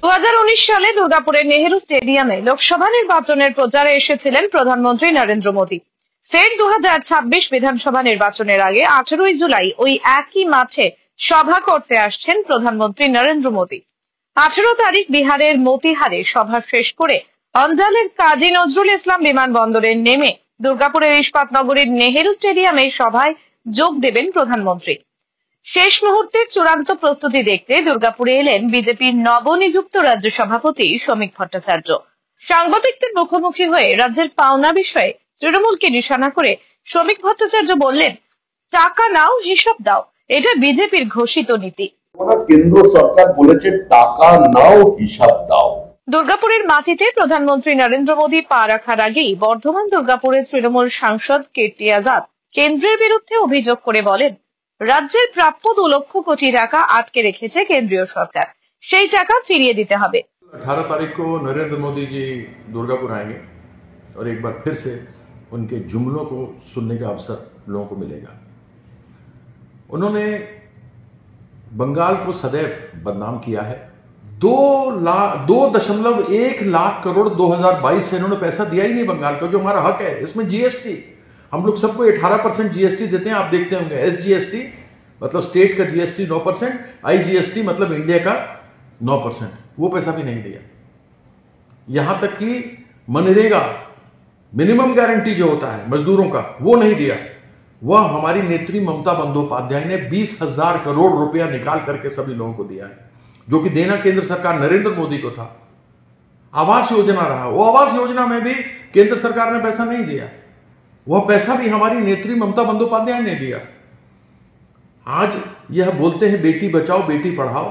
2019 সালে দুর্গাপুরের নেহেরু স্টেডিয়ামে লোকসভা নির্বাচনের প্রচারে এসেছিলেন প্রধানমন্ত্রী নরেন্দ্র মোদী। ফের 2026 বিধানসভা নির্বাচনের আগে 18 জুলাই ওই একই মাঠে সভা করতে আসছেন প্রধানমন্ত্রী নরেন্দ্র মোদী। 18 তারিখ বিহারের মতিহারে সভা শেষ করে অঞ্জালের কাজী নজরুল ইসলাম বিমানবন্দরে নেমে দুর্গাপুরের ইস্পাত নগরীর নেহেরু স্টেডিয়ামে সভায় যোগ দেবেন প্রধানমন্ত্রী। শেষ মুহূর্তের চূড়ান্ত প্রস্তুতি দেখতে দুর্গাপুরে এলেন বিজেপির নবনিযুক্ত রাজ্য সভাপতি শ্রমিক ভট্টাচার্য। সাংবাদিকদের মুখোমুখি হয়ে রাজ্যের পাওনা বিষয়ে তৃণমূলকে নিশানা করে শ্রমিক ভট্টাচার্য বললেন, টাকা নাও হিসাব দাও, এটা বিজেপির ঘোষিত নীতি। কেন্দ্র সরকার বলেছে টাকা নাও হিসাব দাও। দুর্গাপুরের মাটিতে প্রধানমন্ত্রী নরেন্দ্র মোদী পা রাখার আগেই বর্ধমান দুর্গাপুরের তৃণমূল সাংসদ কীর্তি আজাদ কেন্দ্রের বিরুদ্ধে অভিযোগ করে বলেন, রাজ্যের প্রাপ্য 2 লক্ষ কোটি টাকা আটকে রেখেছে কেন্দ্রীয় সরকার, সেই টাকা ফিরিয়ে দিতে হবে। 18 तारीख को नरेंद्र मोदी जी दुर्गापुर आएंगे और एक बार फिर से उनके जुमलों को सुनने का अवसर लोगों को मिलेगा। उन्होंने बंगाल को सदैव बदनाम किया है। 2.1 लाख करोड़ 2022 से इन्होंने पैसा दिया ही नहीं बंगाल को, जो हमारा हक है। इसमें जीएसटी, हम लोग सबको 18% जीएसटी देते हैं, आप देखते होंगे। एसजीएसटी मतलब स्टेट का जीएसटी 9%, आईजीएसटी मतलब इंडिया का 9%, वो पैसा भी नहीं दिया। यहां तक कि मनरेगा मिनिमम गारंटी जो होता है मजदूरों का, वो नहीं दिया। वह हमारी नेत्री ममता बंदोपाध्याय ने 20,000 करोड़ रुपया निकाल करके सभी लोगों को दिया है, जो कि देना केंद्र सरकार नरेंद्र मोदी को था। आवास योजना रहा, वो आवास योजना में भी केंद्र सरकार ने पैसा नहीं दिया, वह पैसा भी हमारी नेत्री ममता बंदोपाध्याय ने दिया। आज यह बोलते हैं बेटी बचाओ बेटी पढ़ाओ,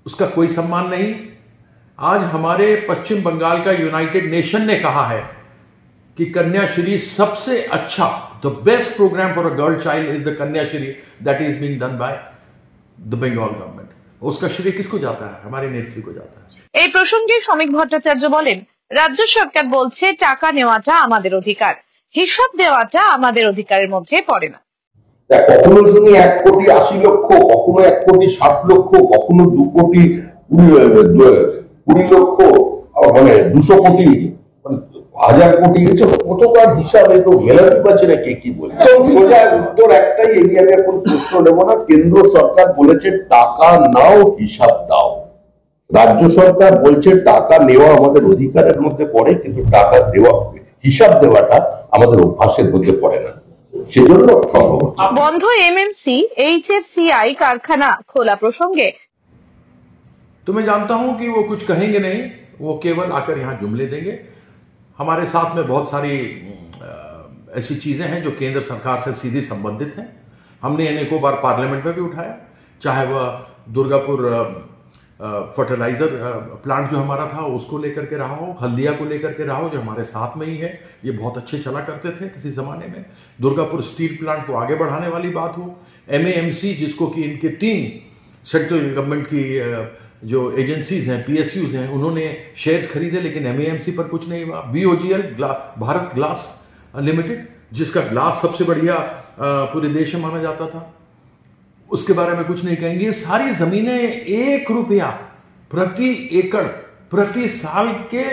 उसका कोई सम्मान नहीं। आज हमारे पश्चिम बंगाल का यूनाइटेड नेशन ने कहा है कि कन्याश्री सबसे अच्छा, the best programme for a girl child is the Kanyashree that is being done by the Bengal government. उसका श्रेय किसको जाता है? हमारी नेत्री को जाता है। এই প্রসঙ্গে শ্রমিক ভট্টাচার্য বলেন, রাজ্য সরকার বলছে টাকা নেওয়াটা আমাদের অধিকার, হিসাব দেওয়াটা আমাদের অধিকারের মধ্যে পড়ে না। কখনো শুনি 1 কোটি 80 লক্ষ, কখনো 1 কোটি 60 লক্ষ, কখনো 2 কোটি 20 লক্ষ, মানে 200 কোটি, 1000 কোটি, কতকার হিসাবে তো মেলাতে পারছে না কে কি বলে। সোজা উত্তর একটাই, এই নিয়ে আমি এখন প্রশ্ন নেব না। কেন্দ্র সরকার বলেছে টাকা নাও হিসাব দাও, রাজ্য সরকার বলছে টাকা নেওয়া আমাদের অধিকারের মধ্যে পড়ে, কিন্তু টাকা দেওয়া, হিসাব দেওয়াটা আমাদের অভ্যাসের মধ্যে পড়ে না, সেজন্য সম্ভব হচ্ছে। বন্ধ এমএমসি এইচএফসিআই कारखाना खोला प्रसंगे, तो मैं जानता हूं कि वो कुछ कहेंगे नहीं, वो केवल आकर यहां जुमले देंगे। हमारे साथ में बहुत सारी ऐसी चीजें हैं जो केंद्र सरकार से सीधी संबंधित हैं। हमने अनेकों बार पार्लियामेंट में भी उठाया, चाहे वह दुर्गापुर फर्टिलाइजर प्लांट जो हमारा था उसको लेकर के रहा हो, हल्दिया को लेकर के रहा हो, जो हमारे साथ में ही है, ये बहुत अच्छे चला करते थे किसी जमाने में। दुर्गापुर स्टील प्लांट को आगे बढ़ाने वाली बात हो, एमएएमसी जिसको कि इनके 3 सेंट्रल गवर्नमेंट की जो एजेंसीज हैं, पीएसयूज हैं, उन्होंने शेयर्स खरीदे लेकिन एमएएमसी पर कुछ नहीं हुआ। बीओजीएल भारत ग्लास लिमिटेड, जिसका ग्लास सबसे बढ़िया पूरे देश में माना जाता था, उसके बारे में कुछ नहीं कहेंगे। सारी जमीनें 1 रुपया प्रति एकड़ प्रति साल के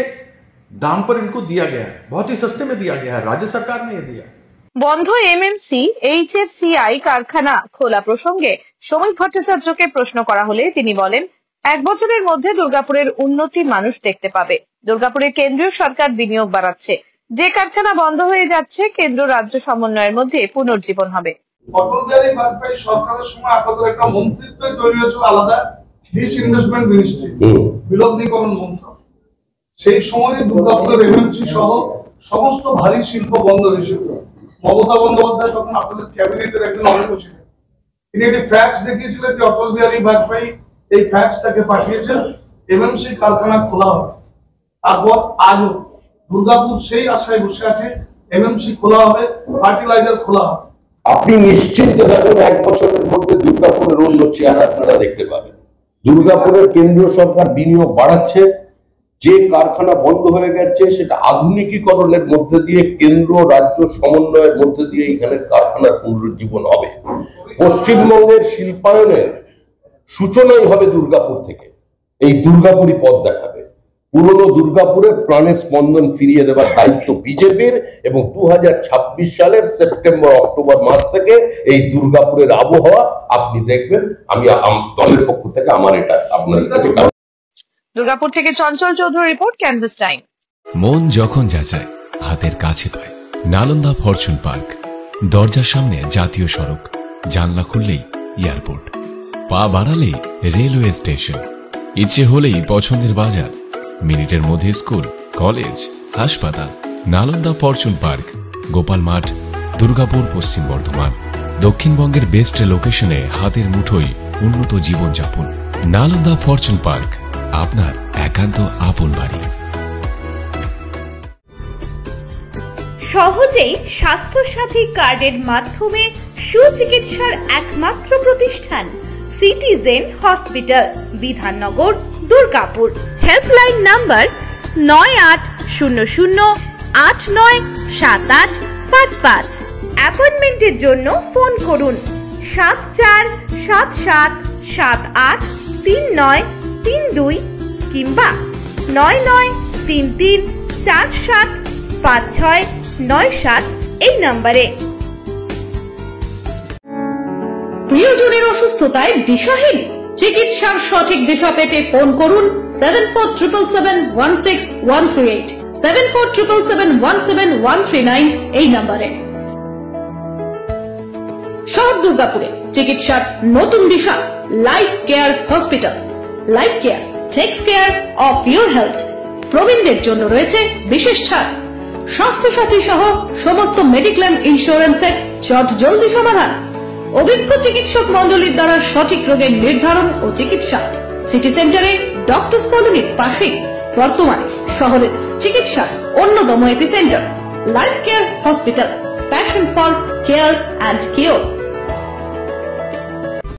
दाम पर इनको दिया गया है, बहुत ही सस्ते में दिया गया है, राज्य सरकार ने ये दिया। বন্ধ এমএমসি এইচএফসিআই कारखाना खोला প্রসঙ্গে শ্রমিক ভট্টাচার্যকে প্রশ্ন করা হলে তিনি বলেন, 1 বছরের মধ্যে দুর্গাপুরের উন্নতি মানুষ দেখতে পাবে। দুর্গাপুরের কেন্দ্রীয় সরকার বিনিয়োগ বাড়াচ্ছে, যে কারখানা বন্ধ হয়ে যাচ্ছে কেন্দ্র রাজ্য সমন্বয়ের মধ্যে পুনর্জীবন হবে। সরকারের সময় আপনাদের একটা মন্ত্রিত্ব তৈরি হয়েছিল আলাদা, ডিস ইনভেস্টমেন্ট মিনিস্ট্রি, বিলগ্নীকরণ মন্ত্রক। সেই সময় দুর্গাপুরের এমএমসি সহ সমস্ত ভারী শিল্প বন্ধ হয়েছিল। মমতা বন্দ্যোপাধ্যায় তখন আপনাদের ক্যাবিনেটের একজন অংশ ছিলেন, তিনি একটি ফ্যাক্স দেখিয়েছিলেন যে অটল বিহারী বাজপেয়ী এই ফ্যাক্সটাকে পাঠিয়েছেন, এমএমসি কারখানা খোলা হবে। তারপর আজও দুর্গাপুর সেই আশায় বসে আছে, এমএমসি খোলা হবে, ফার্টিলাইজার খোলা হবে। আপনি নিশ্চিন্তে থাকুন, 1 বছরের মধ্যে দুর্গাপুরের অন্য চেহারা আপনারা দেখতে পাবেন। দুর্গাপুরের কেন্দ্রীয় সরকার বিনিয়োগ বাড়াচ্ছে, যে কারখানা বন্ধ হয়ে গেছে সেটা আধুনিকীকরণের মধ্যে দিয়ে, কেন্দ্র রাজ্য সমন্বয়ের মধ্যে দিয়ে এখানের কারখানার পুনরুজ্জীবন হবে। পশ্চিমবঙ্গের শিল্পায়নের সূচনাই হবে দুর্গাপুর থেকে। এই দুর্গাপুরই পথ দেখাবে। পুরনো দুর্গাপুরে প্রাণের স্পন্দন ফিরিয়ে দেওয়ার দায়িত্ব বিজেপির, এবং 2026 সালের সেপ্টেম্বর অক্টোবর মাস থেকে এই দুর্গাপুরের আবহাওয়া আপনি দেখবেন। আমি দলের পক্ষ থেকে আমার এটা আপনার কাছে। দুর্গাপুর থেকে Chanchal Chowdhury report, canvas time. মন যখন যাচায় হাতের কাছে পায় নালন্দা ফরচুন পার্ক। দরজার সামনে জাতীয় সড়ক, জানলা খুললেই এয়ারপোর্ট, পা বাড়ালেই রেলওয়ে স্টেশন, ইচ্ছে হলেই পছন্দের বাজার, মিনিটের মধ্যে স্কুল, কলেজ, হাসপাতাল। নালন্দা ফরচুন পার্ক, গোপাল মাঠ, দুর্গাপুর, পশ্চিম বর্ধমান। দক্ষিণবঙ্গের বেস্ট লোকেশনে হাতের মুঠোয় উন্নত জীবনযাপন। নালন্দা ফরচুন পার্ক, আপনার একান্ত আপন বাড়ি। সহজেই স্বাস্থ্যসাথী কার্ডের মাধ্যমে সুচিকিৎসার একমাত্র প্রতিষ্ঠান citizen hospital, Bidhannagar, Durgapur. Helpline number 9800897855। অ্যাপয়েন্টমেন্টের জন্য ফোন করুন 7477783932 কিংবা 9933475697 এই নম্বরে। প্রিয়জনের অসুস্থতায় দিশাহীন, চিকিৎসার সঠিক দিশা পেতে ফোন করুন 7477716138, 7477717139 এই নম্বরে। শহর দুর্গাপুরে চিকিৎসার নতুন দিশা life care hospital. Life care takes care of your health. প্রবীণদের জন্য রয়েছে বিশেষ ছাড়। স্বাস্থ্যসাথী সহ সমস্ত মেডিক্লেম ইন্স্যুরেন্সের জলদি সমাধান। অভিজ্ঞ চিকিৎসক মন্ডলীর দ্বারা সঠিক রোগের নির্ধারণ ও চিকিৎসা। সিটি সেন্টারে ডক্টরস কলোনির পাশেই বর্তমানে শহরের চিকিৎসার অন্যতম epicentre life care hospital, passion for care and cure.